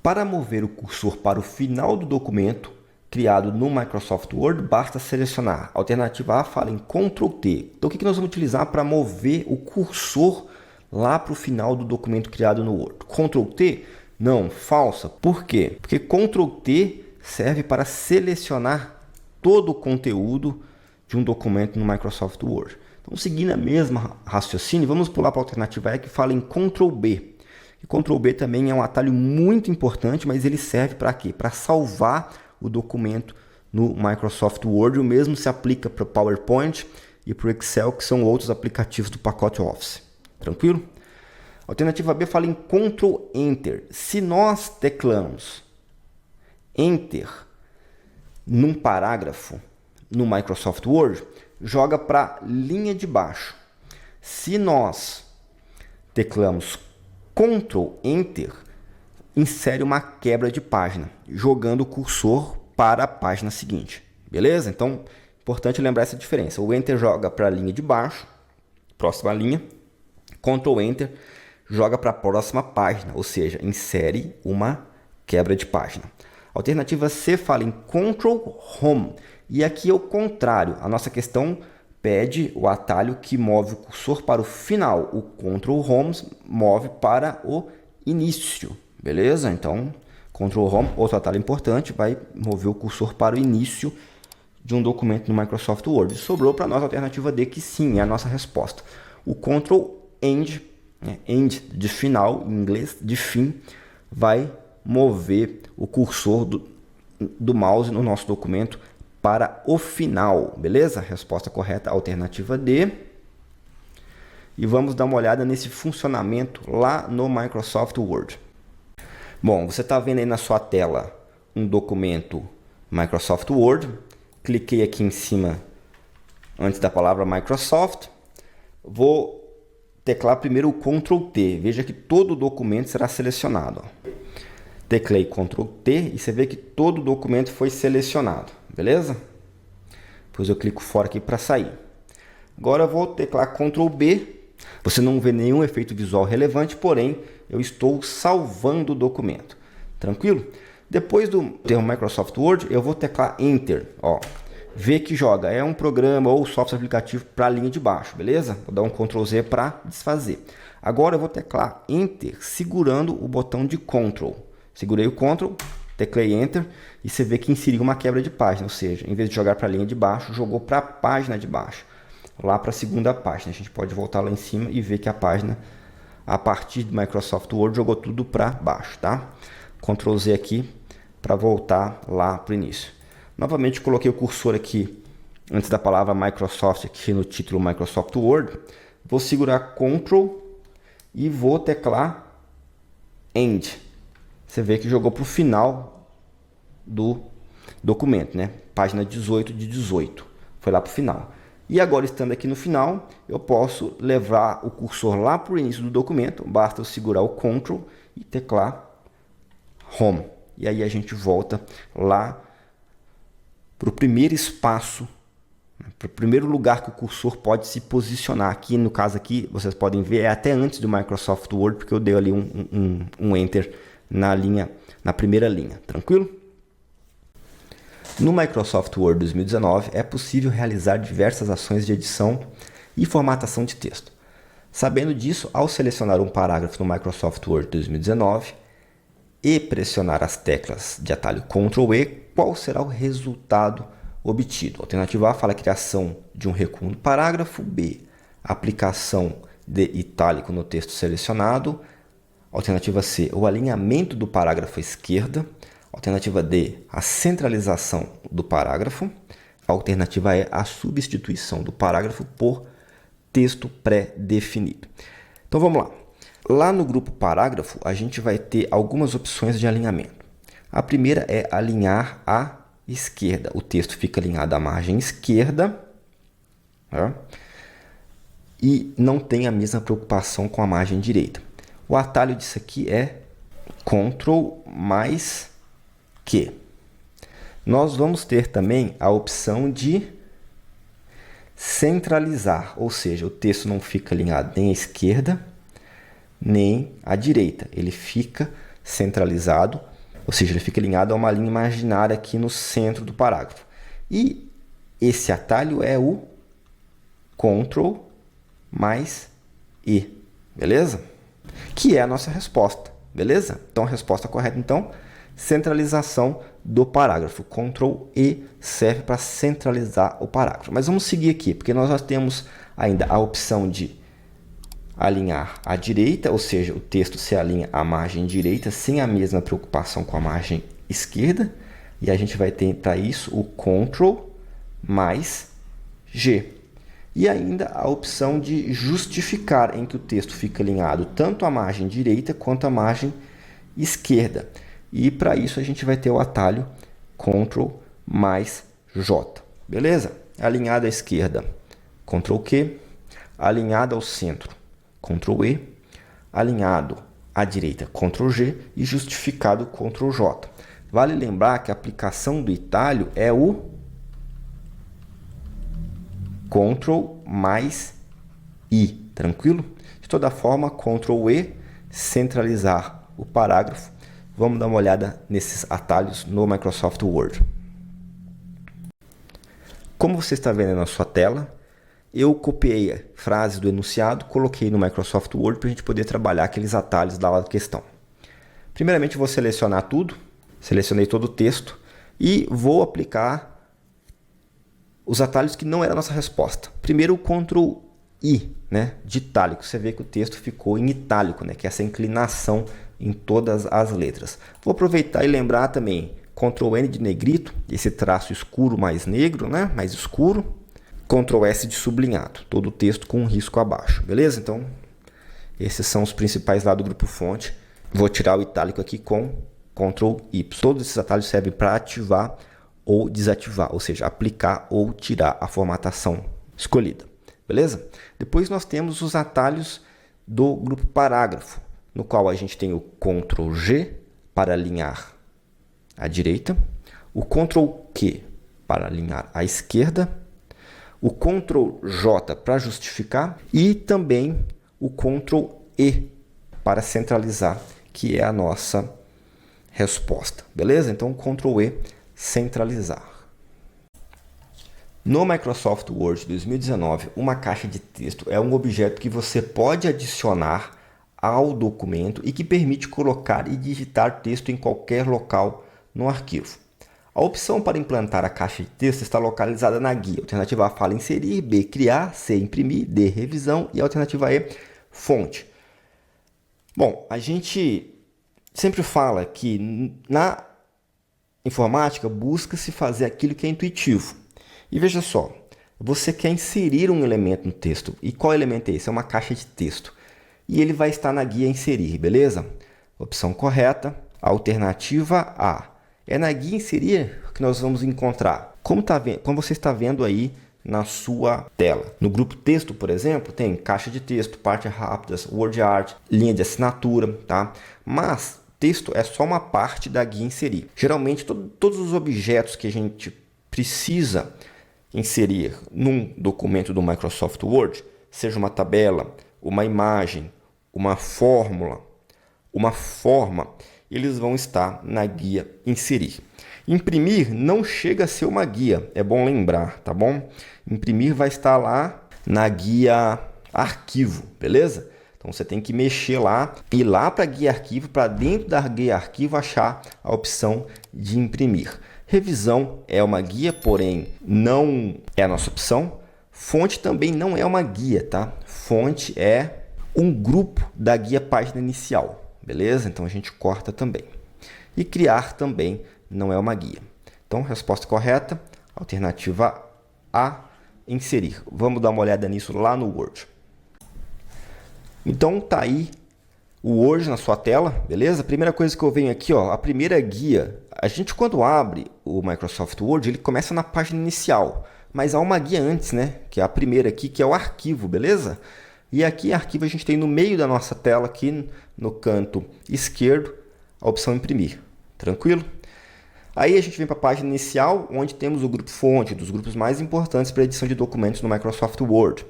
Para mover o cursor para o final do documento criado no Microsoft Word, basta selecionar. A alternativa A fala em Ctrl T. Então, o que nós vamos utilizar para mover o cursor lá para o final do documento criado no Word? Ctrl T? Não, falsa. Por quê? Porque Ctrl T serve para selecionar todo o conteúdo de um documento no Microsoft Word. Então, seguindo a mesma raciocínio, vamos pular para a alternativa E que fala em Ctrl B. E Ctrl B também é um atalho muito importante, mas ele serve para quê? Para salvar o documento no Microsoft Word. O mesmo se aplica para o PowerPoint e para o Excel, que são outros aplicativos do pacote Office. Tranquilo? A alternativa B fala em Ctrl Enter. Se nós teclamos Enter num parágrafo no Microsoft Word, joga para a linha de baixo. Se nós teclamos Ctrl Enter, insere uma quebra de página, jogando o cursor para a página seguinte. Beleza? Então, importante lembrar essa diferença. O Enter joga para a linha de baixo, próxima linha. Ctrl Enter joga para a próxima página, ou seja, insere uma quebra de página. A alternativa C fala em Ctrl Home. E aqui é o contrário. A nossa questão pede o atalho que move o cursor para o final. O Ctrl Home move para o início. Beleza? Então, Ctrl Home, outro atalho importante, vai mover o cursor para o início de um documento no Microsoft Word. Sobrou para nós a alternativa D, que sim, é a nossa resposta. O Ctrl End, end de final, em inglês, de fim, vai mover o cursor do mouse no nosso documento para o final. Beleza? Resposta correta, alternativa D. E vamos dar uma olhada nesse funcionamento lá no Microsoft Word. Bom, você está vendo aí na sua tela um documento Microsoft Word. Cliquei aqui em cima antes da palavra Microsoft. Vou teclar primeiro o Ctrl T. Veja que todo o documento será selecionado. Teclei Ctrl T e você vê que todo o documento foi selecionado. Beleza? Depois eu clico fora aqui para sair. Agora eu vou teclar Ctrl B. Você não vê nenhum efeito visual relevante, porém eu estou salvando o documento. Tranquilo? Depois do termo Microsoft Word, eu vou teclar Enter. Ó, vê que joga. É um programa ou software aplicativo para a linha de baixo, beleza? Vou dar um Ctrl Z para desfazer. Agora eu vou teclar Enter segurando o botão de Ctrl. Segurei o Ctrl, teclei Enter e você vê que inseriu uma quebra de página. Ou seja, em vez de jogar para a linha de baixo, jogou para a página de baixo. Lá para a segunda página. A gente pode voltar lá em cima e ver que a página, a partir do Microsoft Word, jogou tudo para baixo, tá? Ctrl Z aqui para voltar lá para o início. Novamente coloquei o cursor aqui antes da palavra Microsoft aqui no título Microsoft Word. Vou segurar Ctrl e vou teclar End. Você vê que jogou para o final do documento, né? Página 18 de 18. Foi lá para o final. E agora, estando aqui no final, eu posso levar o cursor lá para o início do documento. Basta eu segurar o Ctrl e teclar Home. E aí a gente volta lá para o primeiro espaço, para o primeiro lugar que o cursor pode se posicionar. Aqui, no caso aqui, vocês podem ver, é até antes do Microsoft Word, porque eu dei ali um Enter na primeira linha. Tranquilo? No Microsoft Word 2019, é possível realizar diversas ações de edição e formatação de texto. Sabendo disso, ao selecionar um parágrafo no Microsoft Word 2019 e pressionar as teclas de atalho Ctrl E, qual será o resultado obtido? A alternativa A fala a criação de um recuo no parágrafo. B, aplicação de itálico no texto selecionado. Alternativa C, o alinhamento do parágrafo à esquerda. Alternativa D, a centralização do parágrafo. A alternativa E, a substituição do parágrafo por texto pré-definido. Então vamos lá. Lá no grupo parágrafo, a gente vai ter algumas opções de alinhamento. A primeira é alinhar à esquerda. O texto fica alinhado à margem esquerda, né? E não tem a mesma preocupação com a margem direita. O atalho disso aqui é Ctrl mais Q. Nós vamos ter também a opção de centralizar, ou seja, o texto não fica alinhado nem à esquerda nem à direita. Ele fica centralizado Ou seja, ele fica alinhado a uma linha imaginária aqui no centro do parágrafo. E esse atalho é o Ctrl mais E, beleza? Que é a nossa resposta, beleza? Então, a resposta correta, então, centralização do parágrafo. Ctrl E serve para centralizar o parágrafo. Mas vamos seguir aqui, porque nós já temos ainda a opção de alinhar à direita, ou seja, o texto se alinha à margem direita sem a mesma preocupação com a margem esquerda. E a gente vai ter para isso o Ctrl mais G. E ainda a opção de justificar, em que o texto fica alinhado tanto à margem direita quanto à margem esquerda. E para isso a gente vai ter o atalho Ctrl mais J. Beleza? Alinhado à esquerda, Ctrl Q. Alinhado ao centro, Ctrl E. Alinhado à direita, Ctrl G. E justificado, Ctrl J. Vale lembrar que a aplicação do italho é o Ctrl mais I, tranquilo? De toda forma, Ctrl E, centralizar o parágrafo. Vamos dar uma olhada nesses atalhos no Microsoft Word. Como você está vendo na sua tela, eu copiei frases do enunciado, coloquei no Microsoft Word para a gente poder trabalhar aqueles atalhos da questão. Primeiramente, vou selecionar tudo, selecionei todo o texto e vou aplicar os atalhos que não era a nossa resposta. Primeiro o Ctrl I, né, de itálico. Você vê que o texto ficou em itálico, né, que é essa inclinação em todas as letras. Vou aproveitar e lembrar também Ctrl N de negrito, esse traço escuro mais negro, né, mais escuro. Ctrl S de sublinhado, todo o texto com um risco abaixo, beleza? Então, esses são os principais lá do grupo fonte. Vou tirar o itálico aqui com Ctrl Y. Todos esses atalhos servem para ativar ou desativar, ou seja, aplicar ou tirar a formatação escolhida, beleza? Depois nós temos os atalhos do grupo parágrafo, no qual a gente tem o Ctrl G para alinhar à direita, o Ctrl Q para alinhar à esquerda, o Ctrl J para justificar e também o Ctrl E para centralizar, que é a nossa resposta, beleza? Então, Ctrl E, centralizar. No Microsoft Word 2019, uma caixa de texto é um objeto que você pode adicionar ao documento e que permite colocar e digitar texto em qualquer local no arquivo. A opção para implantar a caixa de texto está localizada na guia. Alternativa A fala inserir, B criar, C imprimir, D revisão e a alternativa E fonte. Bom, a gente sempre fala que na informática busca-se fazer aquilo que é intuitivo. E veja só, você quer inserir um elemento no texto. E qual elemento é esse? É uma caixa de texto. E ele vai estar na guia inserir, beleza? Opção correta, alternativa A. É na guia inserir que nós vamos encontrar. Como você está vendo aí na sua tela. No grupo texto, por exemplo, tem caixa de texto, partes rápidas, word art, linha de assinatura, tá? Mas texto é só uma parte da guia inserir. Geralmente, todos os objetos que a gente precisa inserir num documento do Microsoft Word, seja uma tabela, uma imagem, uma fórmula, uma forma, eles vão estar na guia inserir. Imprimir não chega a ser uma guia, é bom lembrar, tá bom? Imprimir vai estar lá na guia arquivo, beleza? Então você tem que mexer lá, ir lá para a guia arquivo, para dentro da guia arquivo achar a opção de imprimir. Revisão é uma guia, porém não é a nossa opção. Fonte também não é uma guia, tá? Fonte é um grupo da guia página inicial, beleza? Então a gente corta também. E criar também não é uma guia. Então, resposta correta, alternativa A, inserir. Vamos dar uma olhada nisso lá no Word. Então, tá aí o Word na sua tela, beleza? Primeira coisa que eu venho aqui, ó, a primeira guia. A gente, quando abre o Microsoft Word, ele começa na página inicial. Mas há uma guia antes, né? Que é a primeira aqui, que é o arquivo, beleza? E aqui, arquivo, a gente tem no meio da nossa tela, aqui no canto esquerdo, a opção imprimir. Tranquilo? Aí a gente vem para a página inicial, onde temos o grupo fonte, dos grupos mais importantes para edição de documentos no Microsoft Word.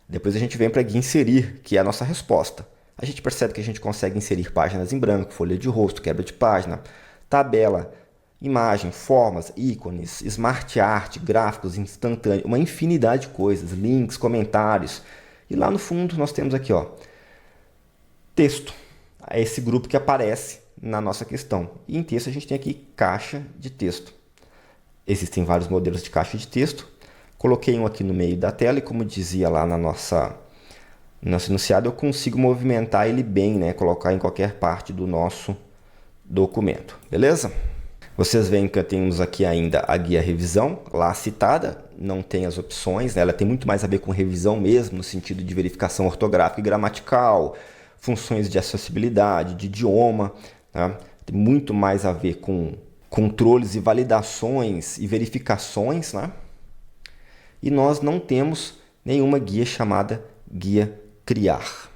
Depois a gente vem para a guia inserir, que é a nossa resposta. A gente percebe que a gente consegue inserir páginas em branco, folha de rosto, quebra de página, tabela, imagem, formas, ícones, smart art, gráficos instantâneos, uma infinidade de coisas, links, comentários. E lá no fundo nós temos aqui, ó, texto. É esse grupo que aparece na nossa questão. E em texto a gente tem aqui caixa de texto. Existem vários modelos de caixa de texto. Coloquei um aqui no meio da tela e, como dizia lá no nosso enunciado, eu consigo movimentar ele bem, né? Colocar em qualquer parte do nosso documento. Beleza? Vocês veem que temos aqui ainda a guia revisão, lá citada, não tem as opções, né? Ela tem muito mais a ver com revisão mesmo, no sentido de verificação ortográfica e gramatical, funções de acessibilidade, de idioma, né? Tem muito mais a ver com controles e validações e verificações, né? E nós não temos nenhuma guia chamada guia criar.